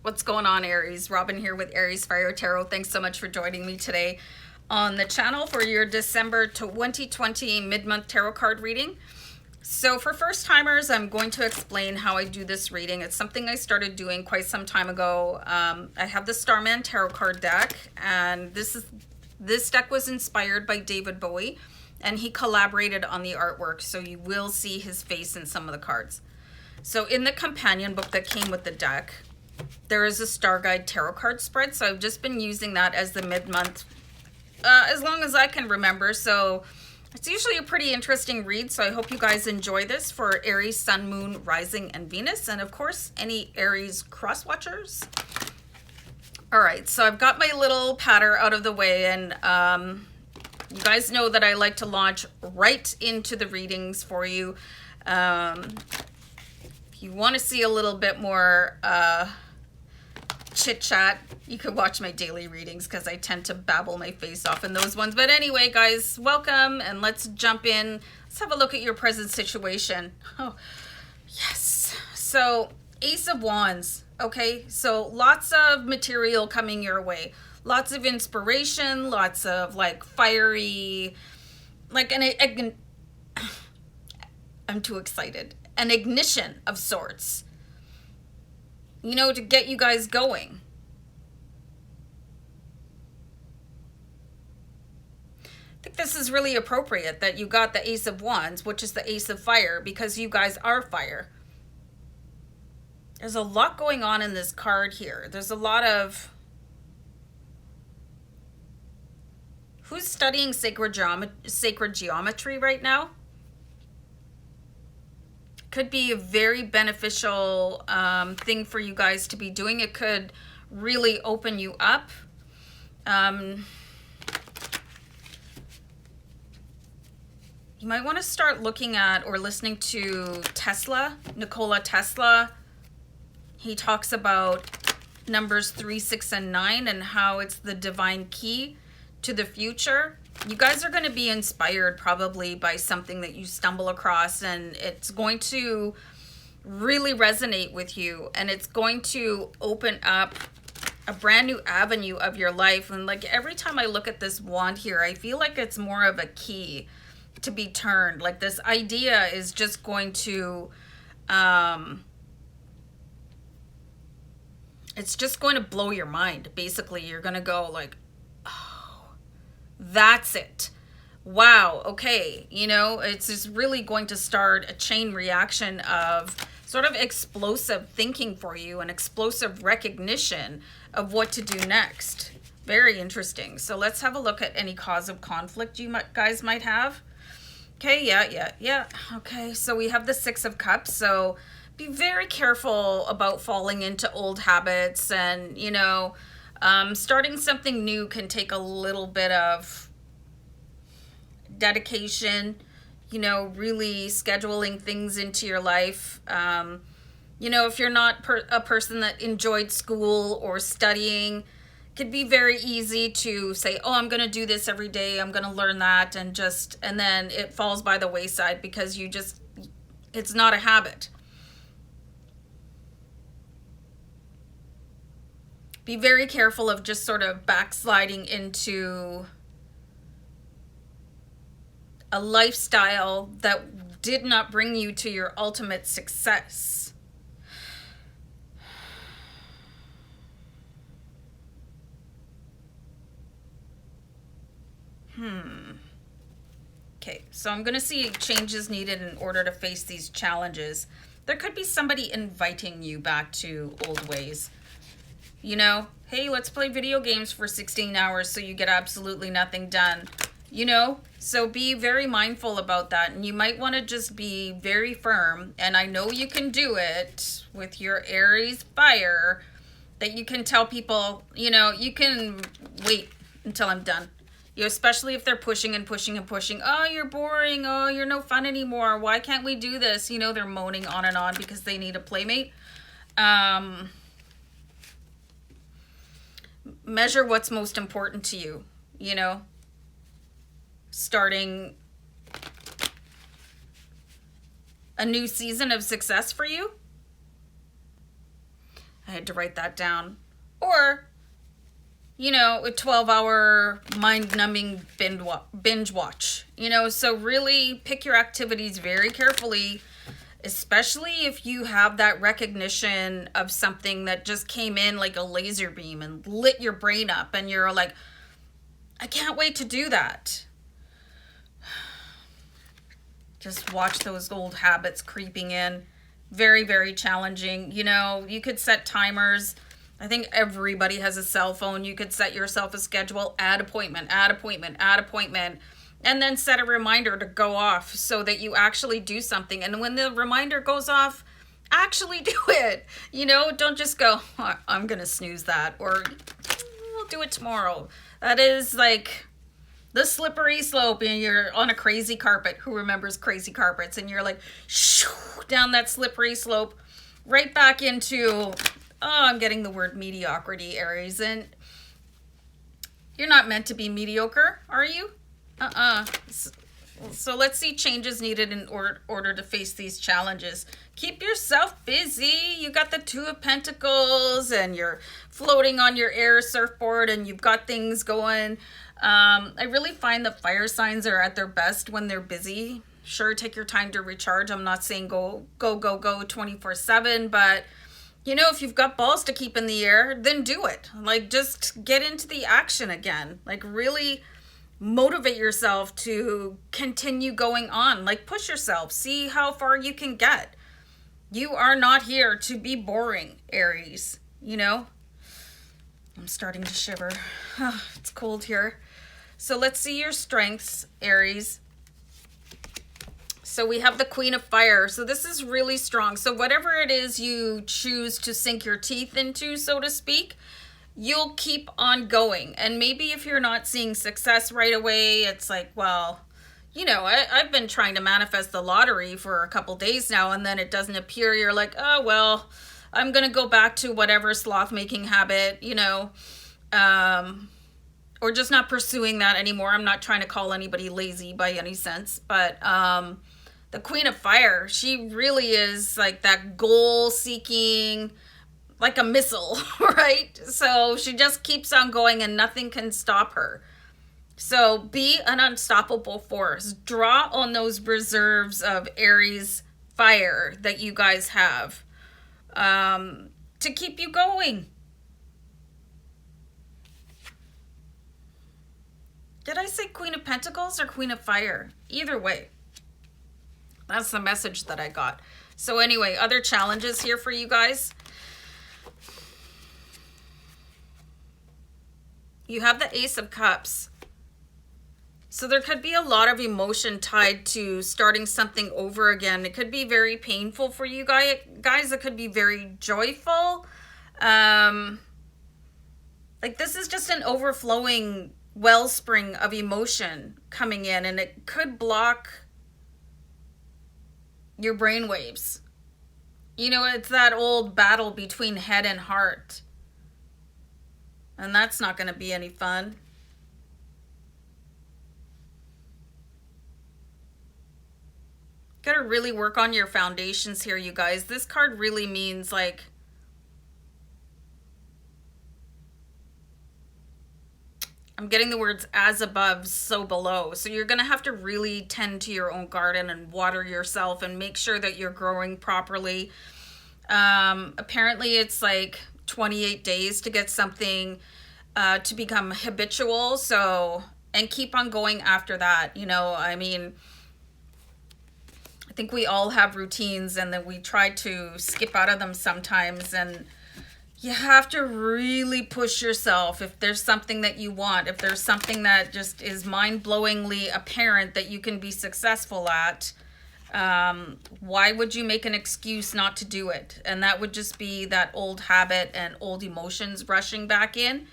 What's going on, Aries? Robin here with Aries Fire Tarot. Thanks so much for joining me today on the channel for your December 2020 mid-month tarot card reading. So for first timers, I'm going to explain how I do this reading. It's something I started doing quite some time ago. I have the Starman Tarot card deck, and this deck was inspired by David Bowie, and he collaborated on the artwork, so you will see his face in some of the cards. So in the companion book that came with the deck, there is a Star Guide tarot card spread, so I've just been using that as the mid-month as long as I can remember. So it's usually a pretty interesting read, so I hope you guys enjoy this for Aries, Sun, Moon, Rising, and Venus, and of course, any Aries cross-watchers. All right, so I've got my little patter out of the way, and you guys know that I like to launch right into the readings for you. If you want to see a little bit more chit-chat, you could watch my daily readings because I tend to babble my face off in those ones. But anyway, guys, welcome, and let's jump in. Let's have a look at your present situation. Oh, yes. So, Ace of Wands. Okay, so lots of material coming your way. Lots of inspiration, lots of like fiery, like I'm too excited. An ignition of sorts, you know, to get you guys going. I think this is really appropriate that you got the Ace of Wands, which is the Ace of Fire, because you guys are fire. There's a lot going on in this card here. There's a lot of... Who's studying sacred geometry right now? Could be a very beneficial thing for you guys to be doing. It could really open you up. You might want to start looking at or listening to Tesla, Nikola Tesla. He talks about numbers 3, 6, and 9 and how it's the divine key to the future. You guys are going to be inspired probably by something that you stumble across, and it's going to really resonate with you, and it's going to open up a brand new avenue of your life. And like every time I look at this wand here, I feel like it's more of a key to be turned. Like this idea is just going to it's just going to blow your mind. Basically, you're going to go like, that's it. Wow. Okay. You know, it's just really going to start a chain reaction of sort of explosive thinking for you and explosive recognition of what to do next. Very interesting. So let's have a look at any cause of conflict you guys might have. Okay. Yeah. Okay. So we have the Six of Cups. So be very careful about falling into old habits, and, you know, starting something new can take a little bit of dedication, you know, really scheduling things into your life. You know, if you're not a person that enjoyed school or studying, it could be very easy to say, oh, I'm going to do this every day, I'm going to learn that, and then it falls by the wayside because it's not a habit. Be very careful of just sort of backsliding into a lifestyle that did not bring you to your ultimate success. Okay, so I'm going to see changes needed in order to face these challenges. There could be somebody inviting you back to old ways. You know, hey, let's play video games for 16 hours so you get absolutely nothing done. You know, so be very mindful about that. And you might want to just be very firm. And I know you can do it with your Aries fire, that you can tell people, you know, you can wait until I'm done. You know, especially if they're pushing and pushing and pushing. Oh, you're boring. Oh, you're no fun anymore. Why can't we do this? You know, they're moaning on and on because they need a playmate. Measure what's most important to you, you know, starting a new season of success for you. I had to write that down. Or, you know, a 12-hour mind-numbing binge watch. You know, so really pick your activities very carefully, especially if you have that recognition of something that just came in like a laser beam and lit your brain up, and you're like, I can't wait to do that. Just watch those old habits creeping in. Very, very challenging. You know, you could set timers. I think everybody has a cell phone. You could set yourself a schedule, add appointment, and then set a reminder to go off so that you actually do something. And when the reminder goes off, actually do it. You know, don't just go, oh, I'm going to snooze that, or we'll do it tomorrow. That is like the slippery slope, and you're on a crazy carpet. Who remembers crazy carpets? And you're like, shoo, down that slippery slope, right back into, oh, I'm getting the word mediocrity, Aries. And you're not meant to be mediocre, are you? So let's see changes needed in order to face these challenges. Keep yourself busy. You got the Two of Pentacles, and you're floating on your air surfboard, and you've got things going. I really find the fire signs are at their best when they're busy. Sure, take your time to recharge. I'm not saying go 24/7, but you know, if you've got balls to keep in the air, then do it. Like, just get into the action again. Like, really motivate yourself to continue going on. Like, push yourself, see how far you can get. You are not here to be boring, Aries. You know, I'm starting to shiver. It's cold here. So let's see your strengths, Aries. So we have the Queen of Fire. So this is really strong. So whatever it is you choose to sink your teeth into, so to speak, you'll keep on going. And maybe if you're not seeing success right away, it's like, well, you know, I've been trying to manifest the lottery for a couple days now, and then it doesn't appear. You're like, oh, well, I'm going to go back to whatever sloth making habit, you know, or just not pursuing that anymore. I'm not trying to call anybody lazy by any sense, but the Queen of Fire, she really is like that goal seeking, like a missile, right? So she just keeps on going and nothing can stop her. So be an unstoppable force. Draw on those reserves of Aries fire that you guys have to keep you going. Did I say Queen of Pentacles or Queen of Fire? Either way. That's the message that I got. So anyway, other challenges here for you guys. You have the Ace of Cups. So there could be a lot of emotion tied to starting something over again. It could be very painful for you guys. It could be very joyful. Like, this is just an overflowing wellspring of emotion coming in, and it could block your brain waves. You know, it's that old battle between head and heart. And that's not going to be any fun. Got to really work on your foundations here, you guys. This card really means, like, I'm getting the words as above, so below. So you're going to have to really tend to your own garden and water yourself and make sure that you're growing properly. Apparently it's like 28 days to get something to become habitual. So, and keep on going after that. You know, I mean, I think we all have routines, and then we try to skip out of them sometimes, and you have to really push yourself. If there's something that you want, if there's something that just is mind-blowingly apparent that you can be successful at, why would you make an excuse not to do it? And that would just be that old habit and old emotions rushing back in.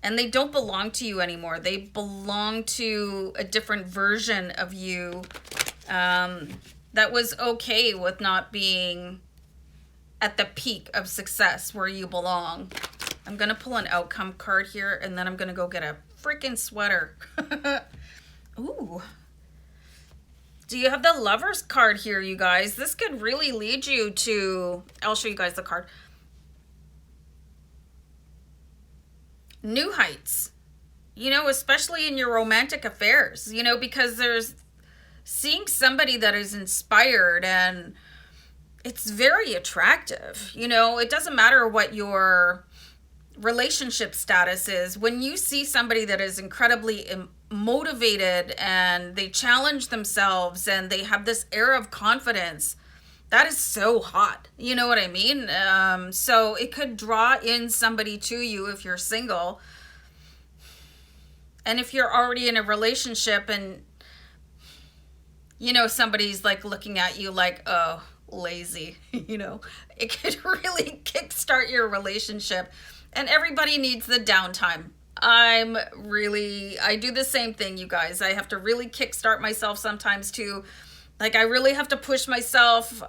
And they don't belong to you anymore. They belong to a different version of you that was okay with not being at the peak of success where you belong. I'm going to pull an outcome card here, and then I'm going to go get a freaking sweater. Ooh. Do you have the Lovers card here, you guys? This could really lead you to, I'll show you guys the card. new heights, especially in your romantic affairs, because there's seeing somebody that is inspired and it's very attractive. It doesn't matter what your relationship status is. When you see somebody that is incredibly motivated and they challenge themselves and they have this air of confidence, that is so hot. You know what I mean? So it could draw in somebody to you if you're single. And if you're already in a relationship and somebody's like looking at you like, oh, lazy, it could really kickstart your relationship. And everybody needs the downtime. I do the same thing, you guys. I have to really kickstart myself sometimes too. Like, I really have to push myself.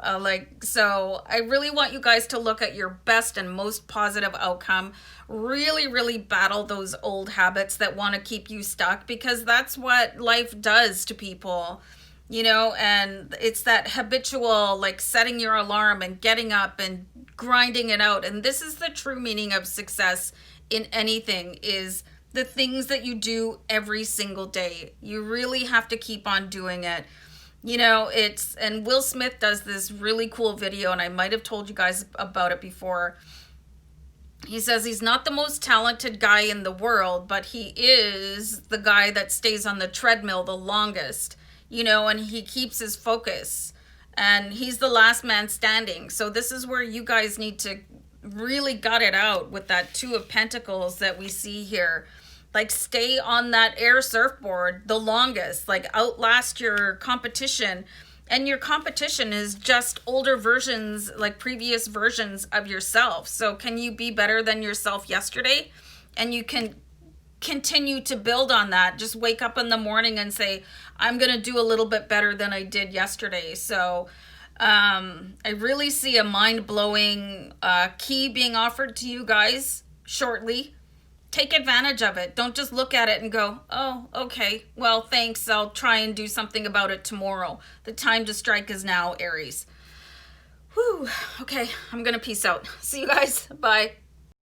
So I really want you guys to look at your best and most positive outcome. Really, really battle those old habits that want to keep you stuck, because that's what life does to people. And it's that habitual, like setting your alarm and getting up and grinding it out. And this is the true meaning of success in anything, is the things that you do every single day. You really have to keep on doing it. And Will Smith does this really cool video, and I might have told you guys about it before. He says he's not the most talented guy in the world, but he is the guy that stays on the treadmill the longest, and he keeps his focus, and he's the last man standing. So this is where you guys need to really gut it out with that Two of Pentacles that we see here. Like, stay on that air surfboard the longest, like outlast your competition. And your competition is just older versions, like previous versions of yourself. So can you be better than yourself yesterday? And you can continue to build on that. Just wake up in the morning and say, I'm going to do a little bit better than I did yesterday. So I really see a mind-blowing key being offered to you guys shortly. Take advantage of it. Don't just look at it and go, oh, okay, well, thanks. I'll try and do something about it tomorrow. The time to strike is now, Aries. Whew. Okay, I'm going to peace out. See you guys. Bye.